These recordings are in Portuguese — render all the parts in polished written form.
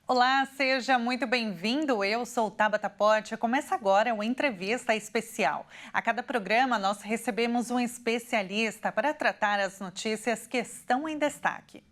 Olá, seja muito bem-vindo. Eu sou Tabata Pote. Começa agora uma entrevista especial. A cada programa, nós recebemos um especialista para tratar as notícias que estão em destaque.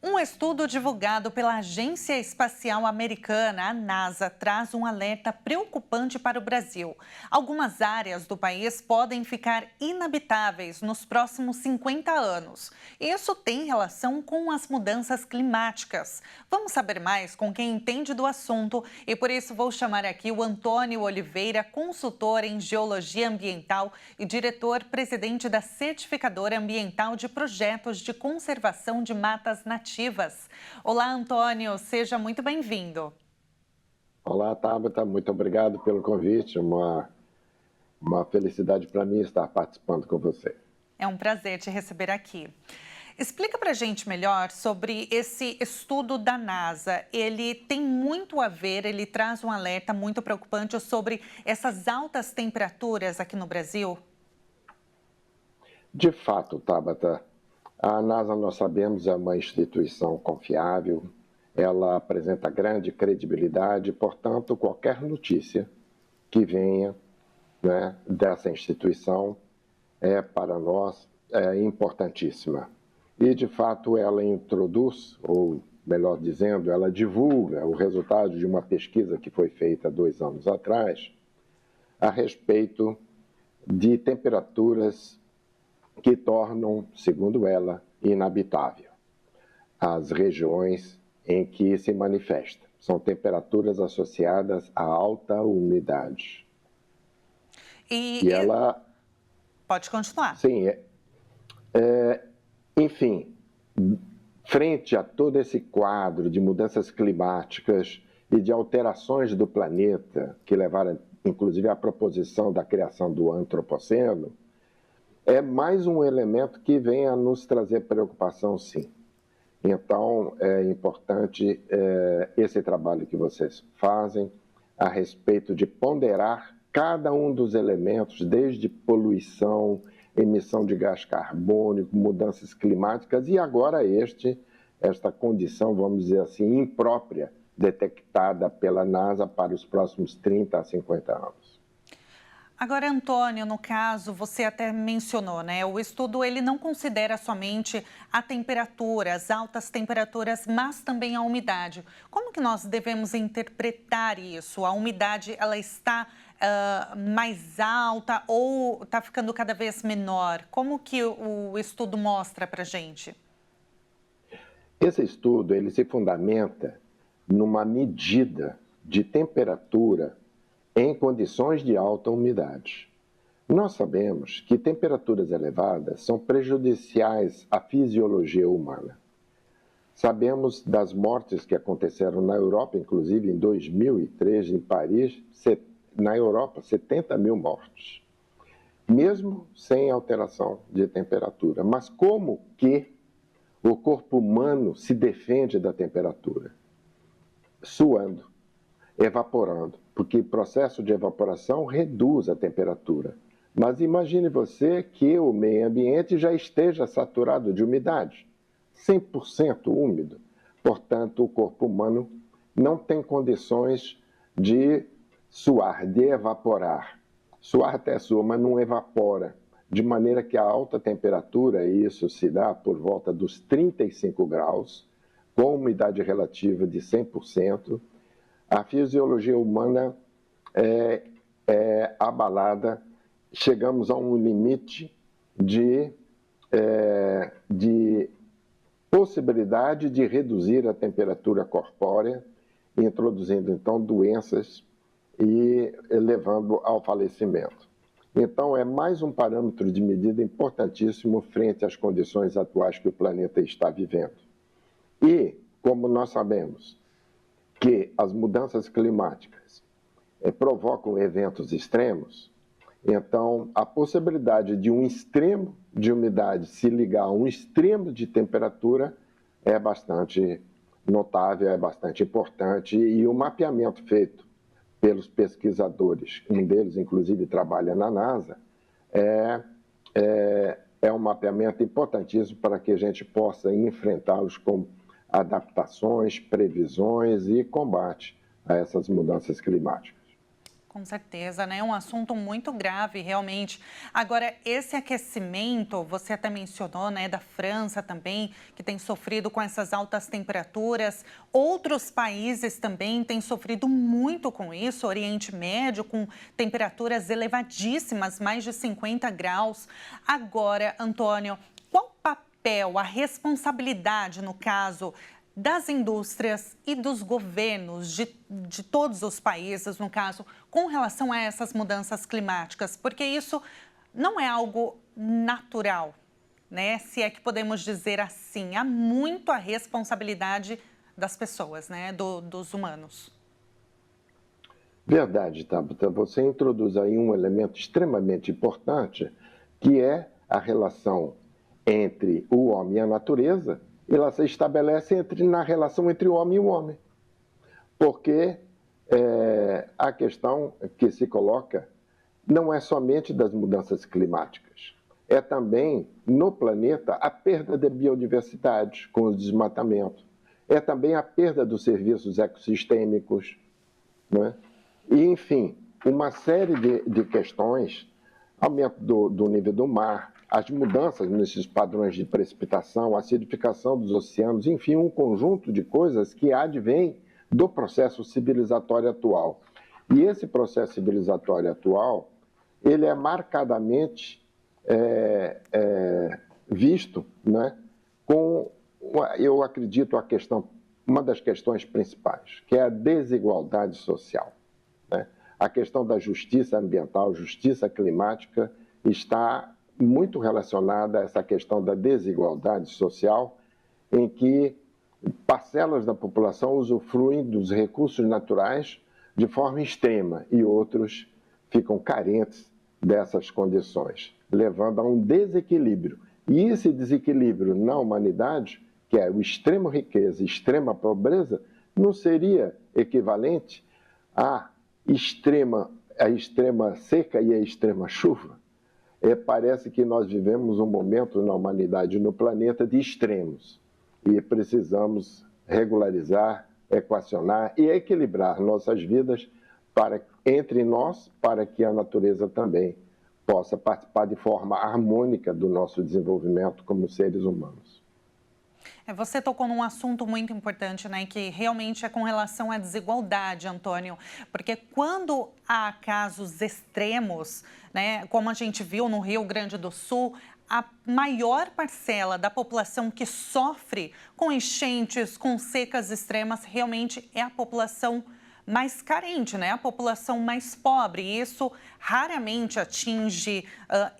Um estudo divulgado pela Agência Espacial Americana, a NASA, traz um alerta preocupante para o Brasil. Algumas áreas do país podem ficar inabitáveis nos próximos 50 anos. Isso tem relação com as mudanças climáticas. Vamos saber mais com quem entende do assunto e por isso vou chamar aqui o Antônio Oliveira, consultor em Geologia Ambiental e diretor-presidente da Certificadora Ambiental de Projetos de Conservação de Matas Nativas. Olá, Antônio, seja muito bem-vindo. Olá, Tabata, muito obrigado pelo convite, uma felicidade para mim estar participando com você. É um prazer te receber aqui. Explica para a gente melhor sobre esse estudo da NASA. Ele tem muito a ver, ele traz um alerta muito preocupante sobre essas altas temperaturas aqui no Brasil? De fato, Tabata, a NASA, nós sabemos, é uma instituição confiável, ela apresenta grande credibilidade, portanto, qualquer notícia que venha, né, dessa instituição para nós, importantíssima. E, de fato, ela introduz, ou melhor dizendo, ela divulga o resultado de uma pesquisa que foi feita 2 anos atrás a respeito de temperaturas que tornam, segundo ela, inabitável as regiões em que se manifesta. São temperaturas associadas a alta umidade. E ela... Pode continuar. Sim. Enfim, frente a todo esse quadro de mudanças climáticas e de alterações do planeta, que levaram, inclusive, à proposição da criação do antropoceno, é mais um elemento que vem a nos trazer preocupação, sim. Então, é importante esse trabalho que vocês fazem a respeito de ponderar cada um dos elementos, desde poluição, emissão de gás carbônico, mudanças climáticas e agora esta condição, vamos dizer assim, imprópria, detectada pela NASA para os próximos 30 a 50 anos. Agora, Antônio, no caso, você até mencionou, né? O estudo ele não considera somente a temperatura, as altas temperaturas, mas também a umidade. Como que nós devemos interpretar isso? A umidade, ela está mais alta ou está ficando cada vez menor? Como que o estudo mostra para a gente? Esse estudo, ele se fundamenta numa medida de temperatura em condições de alta umidade. Nós sabemos que temperaturas elevadas são prejudiciais à fisiologia humana. Sabemos das mortes que aconteceram na Europa, inclusive em 2003, em Paris, na Europa, 70 mil mortes, mesmo sem alteração de temperatura. Mas como que o corpo humano se defende da temperatura? Suando, evaporando, porque o processo de evaporação reduz a temperatura. Mas imagine você que o meio ambiente já esteja saturado de umidade, 100% úmido. Portanto, o corpo humano não tem condições de suar, de evaporar. Suar até sua, mas não evapora. De maneira que a alta temperatura, e isso se dá por volta dos 35 graus, com umidade relativa de 100%, a fisiologia humana é abalada, chegamos a um limite de possibilidade de reduzir a temperatura corpórea, introduzindo então doenças e levando ao falecimento. Então é mais um parâmetro de medida importantíssimo frente às condições atuais que o planeta está vivendo. E, como nós sabemos, que as mudanças climáticas provocam eventos extremos, então a possibilidade de um extremo de umidade se ligar a um extremo de temperatura é bastante notável, é bastante importante, e o mapeamento feito pelos pesquisadores, um deles inclusive trabalha na NASA, é um mapeamento importantíssimo para que a gente possa enfrentá-los com adaptações, previsões e combate a essas mudanças climáticas. Com certeza, né? É um assunto muito grave, realmente. Agora, esse aquecimento, você até mencionou, né, da França também, que tem sofrido com essas altas temperaturas. Outros países também têm sofrido muito com isso, o Oriente Médio, com temperaturas elevadíssimas, mais de 50 graus. Agora, Antônio, qual o papel, a responsabilidade, no caso, das indústrias e dos governos de todos os países, no caso, com relação a essas mudanças climáticas? Porque isso não é algo natural, né? Se é que podemos dizer assim, há muito a responsabilidade das pessoas, né? Dos humanos. Verdade, Tabata. Você introduz aí um elemento extremamente importante, que é a relação entre o homem e a natureza. Ela se estabelece na relação entre o homem e o homem. Porque a questão que se coloca não é somente das mudanças climáticas, é também no planeta a perda da biodiversidade com o desmatamento, é também a perda dos serviços ecossistêmicos, né? E, enfim, uma série de questões, aumento do nível do mar, as mudanças nesses padrões de precipitação, a acidificação dos oceanos, enfim, um conjunto de coisas que advém do processo civilizatório atual. E esse processo civilizatório atual, ele é marcadamente visto, né, com, eu acredito, uma das questões principais, que é a desigualdade social, né? A questão da justiça ambiental, justiça climática, está muito relacionada a essa questão da desigualdade social, em que parcelas da população usufruem dos recursos naturais de forma extrema e outros ficam carentes dessas condições, levando a um desequilíbrio. E esse desequilíbrio na humanidade, que é o extrema riqueza e extrema pobreza, não seria equivalente à extrema seca e à extrema chuva? Parece que nós vivemos um momento na humanidade e no planeta de extremos e precisamos regularizar, equacionar e equilibrar nossas vidas entre nós, para que a natureza também possa participar de forma harmônica do nosso desenvolvimento como seres humanos. Você tocou num assunto muito importante, né, que realmente é com relação à desigualdade, Antônio, porque quando há casos extremos, né, como a gente viu no Rio Grande do Sul, a maior parcela da população que sofre com enchentes, com secas extremas, realmente é a população mais carente, né? A população mais pobre. E isso raramente atinge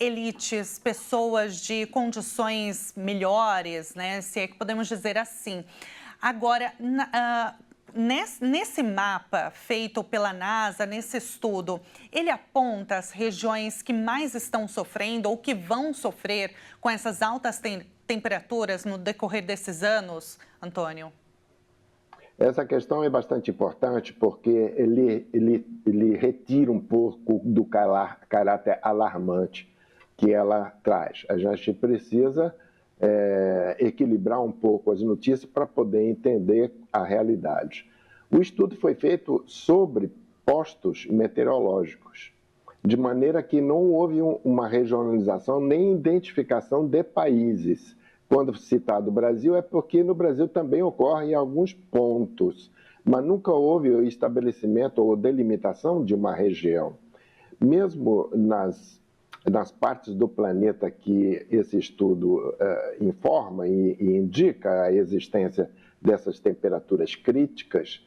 elites, pessoas de condições melhores, né? Se é que podemos dizer assim. Agora, nesse mapa feito pela NASA, nesse estudo, ele aponta as regiões que mais estão sofrendo ou que vão sofrer com essas altas temperaturas no decorrer desses anos, Antônio? Essa questão é bastante importante porque ele retira um pouco do caráter alarmante que ela traz. A gente precisa equilibrar um pouco as notícias para poder entender a realidade. O estudo foi feito sobre postos meteorológicos, de maneira que não houve uma regionalização nem identificação de países. Quando citado o Brasil, é porque no Brasil também ocorre em alguns pontos, mas nunca houve o estabelecimento ou delimitação de uma região. Mesmo nas partes do planeta que esse estudo informa e indica a existência dessas temperaturas críticas,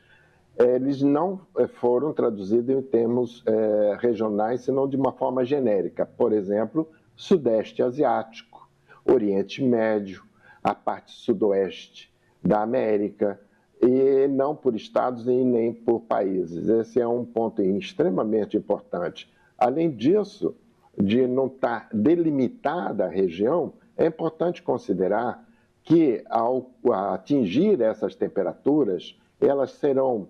eles não foram traduzidos em termos regionais, senão de uma forma genérica. Por exemplo, Sudeste Asiático, Oriente Médio, a parte sudoeste da América, e não por estados e nem por países. Esse é um ponto extremamente importante. Além disso, de não estar delimitada a região, é importante considerar que, ao atingir essas temperaturas, elas serão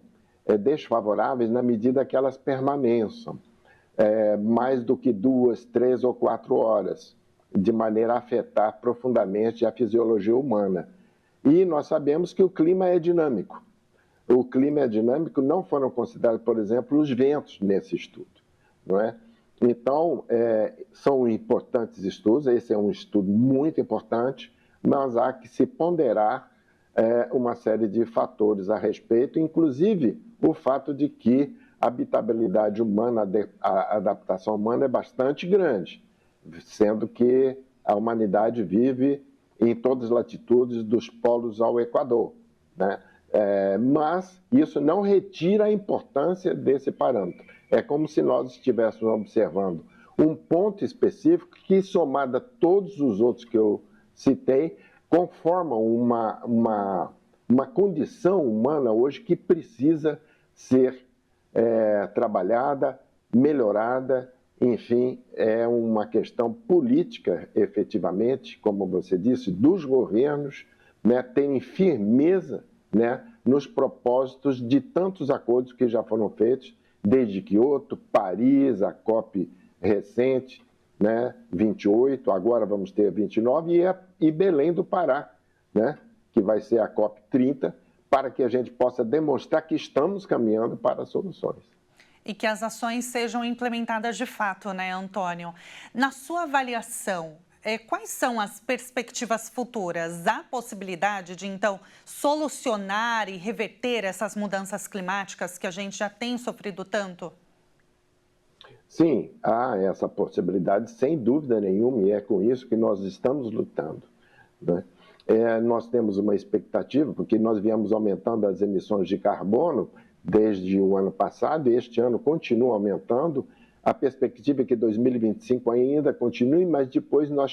desfavoráveis na medida que elas permaneçam mais do que 2, 3 ou 4 horas, de maneira a afetar profundamente a fisiologia humana. E nós sabemos que o clima é dinâmico. O clima é dinâmico, não foram considerados, por exemplo, os ventos nesse estudo, não é? Então, são importantes estudos, esse é um estudo muito importante, mas há que se ponderar uma série de fatores a respeito, inclusive o fato de que a habitabilidade humana, a adaptação humana é bastante grande, sendo que a humanidade vive em todas as latitudes, dos polos ao Equador, né? Mas isso não retira a importância desse parâmetro. É como se nós estivéssemos observando um ponto específico que, somado a todos os outros que eu citei, conformam uma condição humana hoje que precisa ser trabalhada, melhorada. Enfim, é uma questão política, efetivamente, como você disse, dos governos, né, terem firmeza, né, nos propósitos de tantos acordos que já foram feitos, desde Kyoto, Paris, a COP recente, né, 28, agora vamos ter 29, e Belém do Pará, né, que vai ser a COP 30, para que a gente possa demonstrar que estamos caminhando para soluções. E que as ações sejam implementadas de fato, né, Antônio? Na sua avaliação, quais são as perspectivas futuras? Há possibilidade de, então, solucionar e reverter essas mudanças climáticas que a gente já tem sofrido tanto? Sim, há essa possibilidade, sem dúvida nenhuma, e é com isso que nós estamos lutando, né? Nós temos uma expectativa, porque nós viemos aumentando as emissões de carbono desde o ano passado, e este ano continua aumentando. A perspectiva é que 2025 ainda continue, mas depois nós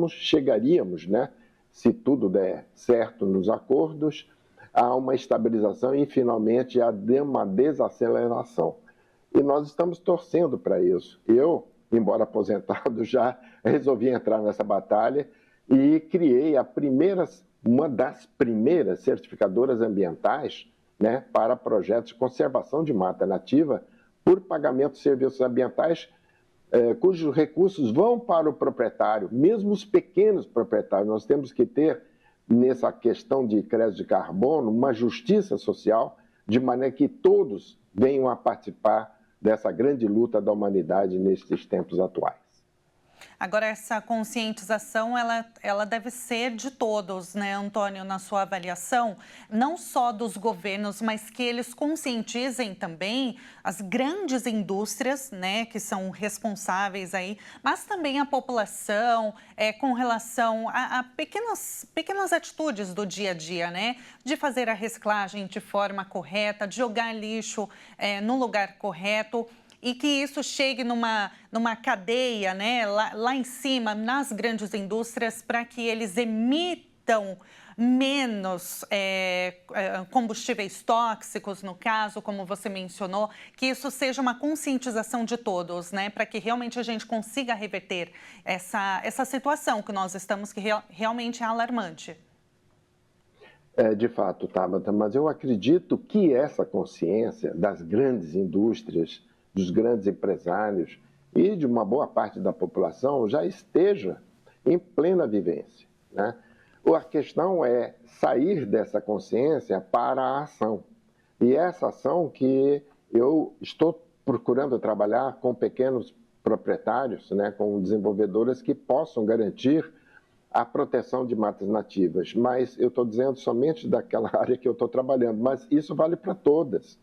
chegaríamos, né, se tudo der certo nos acordos, a uma estabilização e finalmente a uma desaceleração. E nós estamos torcendo para isso. Eu, embora aposentado, já resolvi entrar nessa batalha e criei uma das primeiras certificadoras ambientais, né, para projetos de conservação de mata nativa por pagamento de serviços ambientais, cujos recursos vão para o proprietário, mesmo os pequenos proprietários. Nós temos que ter, nessa questão de crédito de carbono, uma justiça social, de maneira que todos venham a participar dessa grande luta da humanidade nesses tempos atuais. Agora, essa conscientização, ela deve ser de todos, né, Antônio, na sua avaliação, não só dos governos, mas que eles conscientizem também as grandes indústrias, né, que são responsáveis aí, mas também a população, com relação a pequenas atitudes do dia a dia, né, de fazer a reciclagem de forma correta, de jogar lixo no lugar correto. E que isso chegue numa cadeia, né, lá em cima, nas grandes indústrias, para que eles emitam menos combustíveis tóxicos, no caso, como você mencionou, que isso seja uma conscientização de todos, né, para que realmente a gente consiga reverter essa situação que nós estamos, que realmente é alarmante. De fato, Tabata, mas eu acredito que essa consciência das grandes indústrias, dos grandes empresários e de uma boa parte da população já esteja em plena vivência, né? A questão é sair dessa consciência para a ação. E essa ação que eu estou procurando trabalhar com pequenos proprietários, né, com desenvolvedoras que possam garantir a proteção de matas nativas. Mas eu estou dizendo somente daquela área que eu estou trabalhando, mas isso vale para todas.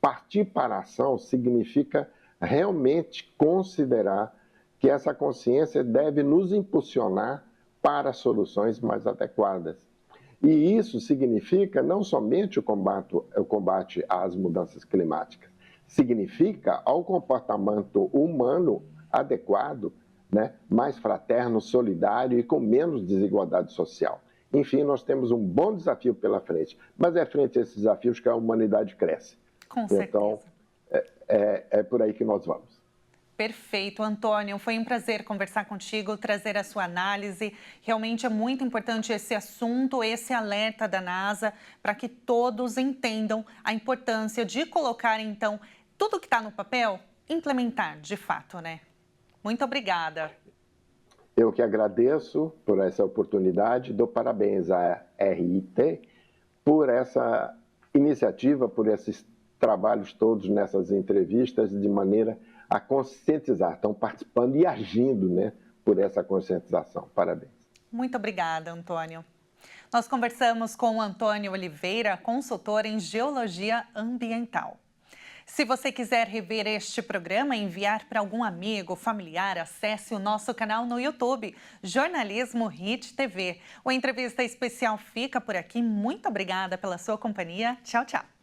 Partir para a ação significa realmente considerar que essa consciência deve nos impulsionar para soluções mais adequadas. E isso significa não somente o combate às mudanças climáticas, significa ao comportamento humano adequado, né, mais fraterno, solidário e com menos desigualdade social. Enfim, nós temos um bom desafio pela frente, mas é frente a esses desafios que a humanidade cresce. Com certeza. Então, é por aí que nós vamos. Perfeito, Antônio. Foi um prazer conversar contigo, trazer a sua análise. Realmente é muito importante esse assunto, esse alerta da NASA, para que todos entendam a importância de colocar, então, tudo que está no papel, implementar de fato, né? Muito obrigada. Eu que agradeço por essa oportunidade, dou parabéns à RIT por essa iniciativa, por esses trabalhos todos nessas entrevistas, de maneira a conscientizar, estão participando e agindo, né, por essa conscientização. Parabéns. Muito obrigada, Antônio. Nós conversamos com o Antônio Oliveira, consultor em Geologia Ambiental. Se você quiser rever este programa e enviar para algum amigo, familiar, acesse o nosso canal no YouTube, Jornalismo Hit TV. O Entrevista Especial fica por aqui. Muito obrigada pela sua companhia. Tchau, tchau.